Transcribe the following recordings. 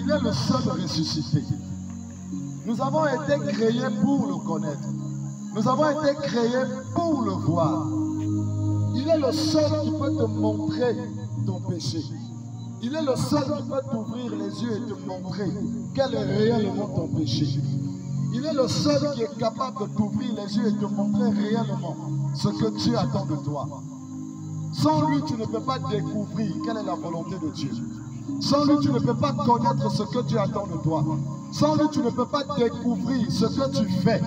Il est le seul ressuscité. Nous avons été créés pour le connaître. Nous avons été créés pour le voir. Il est le seul qui peut te montrer ton péché. Il est le seul qui peut t'ouvrir les yeux et te montrer quel est réellement ton péché. Il est le seul qui est capable de t'ouvrir les yeux et te montrer réellement ce que Dieu attend de toi. Sans lui, tu ne peux pas découvrir quelle est la volonté de Dieu. Sans lui, tu ne peux pas connaître ce que Dieu attend de toi. Sans lui, tu ne peux pas découvrir ce que tu fais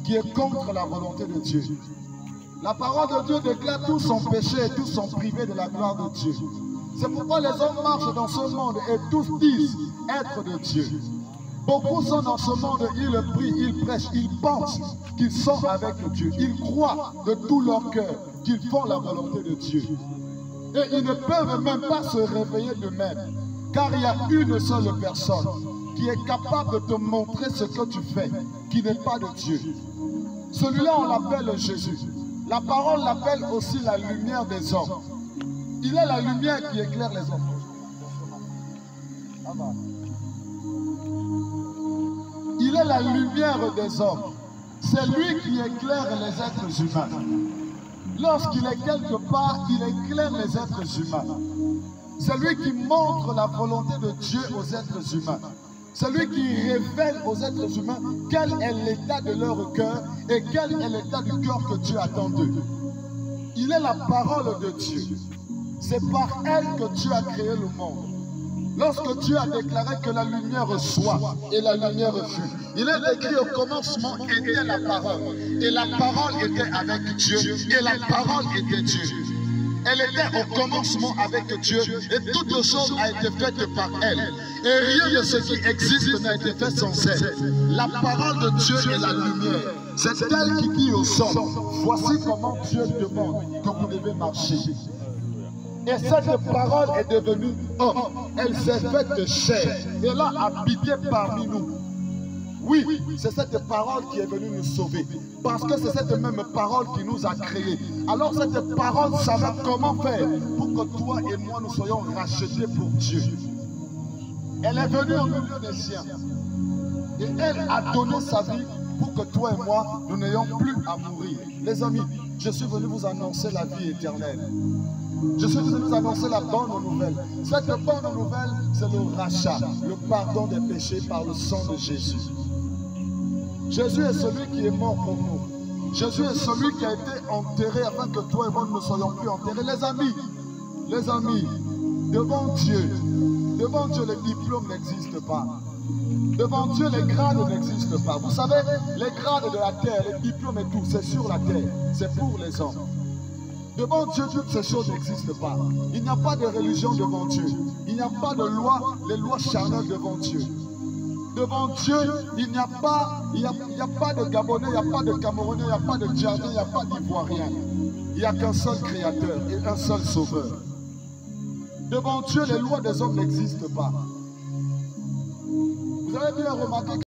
qui est contre la volonté de Dieu. La parole de Dieu déclare tous sont péchés et tous sont privés de la gloire de Dieu. C'est pourquoi les hommes marchent dans ce monde et tous disent être de Dieu. Beaucoup sont dans ce monde, ils prient, ils prêchent, ils pensent qu'ils sont avec Dieu. Ils croient de tout leur cœur qu'ils font la volonté de Dieu. Et ils ne peuvent même pas se réveiller d'eux-mêmes. Car il y a une seule personne qui est capable de te montrer ce que tu fais, qui n'est pas de Dieu. Celui-là, on l'appelle Jésus. La parole l'appelle aussi la lumière des hommes. Il est la lumière qui éclaire les hommes. Il est la lumière des hommes. C'est lui qui éclaire les êtres humains. Lorsqu'il est quelque part, il éclaire les êtres humains. C'est lui qui montre la volonté de Dieu aux êtres humains. C'est lui qui révèle aux êtres humains quel est l'état de leur cœur et quel est l'état du cœur que Dieu attend d'eux. Il est la parole de Dieu. C'est par elle que Dieu a créé le monde. Lorsque Dieu a déclaré que la lumière soit et la lumière fut, il est écrit au commencement était la parole. Et la parole était avec Dieu et la parole était Dieu. Elle était au commencement avec Dieu et toutes choses ont été faites par elle. Et rien de ce qui existe n'a été fait sans elle. La parole de Dieu est la lumière. C'est elle qui dit aux hommes, voici comment Dieu demande que vous devez marcher. Et cette parole est devenue homme. Elle s'est faite chair. Elle a habité parmi nous. Oui, c'est cette parole qui est venue nous sauver. Parce que c'est cette même parole qui nous a créés. Alors cette parole savait comment faire pour que toi et moi nous soyons rachetés pour Dieu. Elle est venue au milieu des siens. Et elle a donné sa vie pour que toi et moi, nous n'ayons plus à mourir. Les amis, je suis venu vous annoncer la vie éternelle. Je suis venu vous annoncer la bonne nouvelle. Cette bonne nouvelle, c'est le rachat, le pardon des péchés par le sang de Jésus. Jésus est celui qui est mort pour nous. Jésus est celui qui a été enterré afin que toi et moi nous ne soyons plus enterrés. Les amis, devant Dieu, les diplômes n'existent pas. Devant Dieu, les grades n'existent pas. Vous savez, les grades de la terre, les diplômes et tout, c'est sur la terre. C'est pour les hommes. Devant Dieu, toutes ces choses n'existent pas. Il n'y a pas de religion devant Dieu. Il n'y a pas de loi, les lois charnelles devant Dieu. Devant Dieu, il n'y a pas de Gabonais, il n'y a pas de Camerounais, il n'y a pas de Djardin, il n'y a pas d'Ivoirien. Il n'y a qu'un seul Créateur et un seul Sauveur. Devant Dieu, les lois des hommes n'existent pas. Vous avez bien remarqué que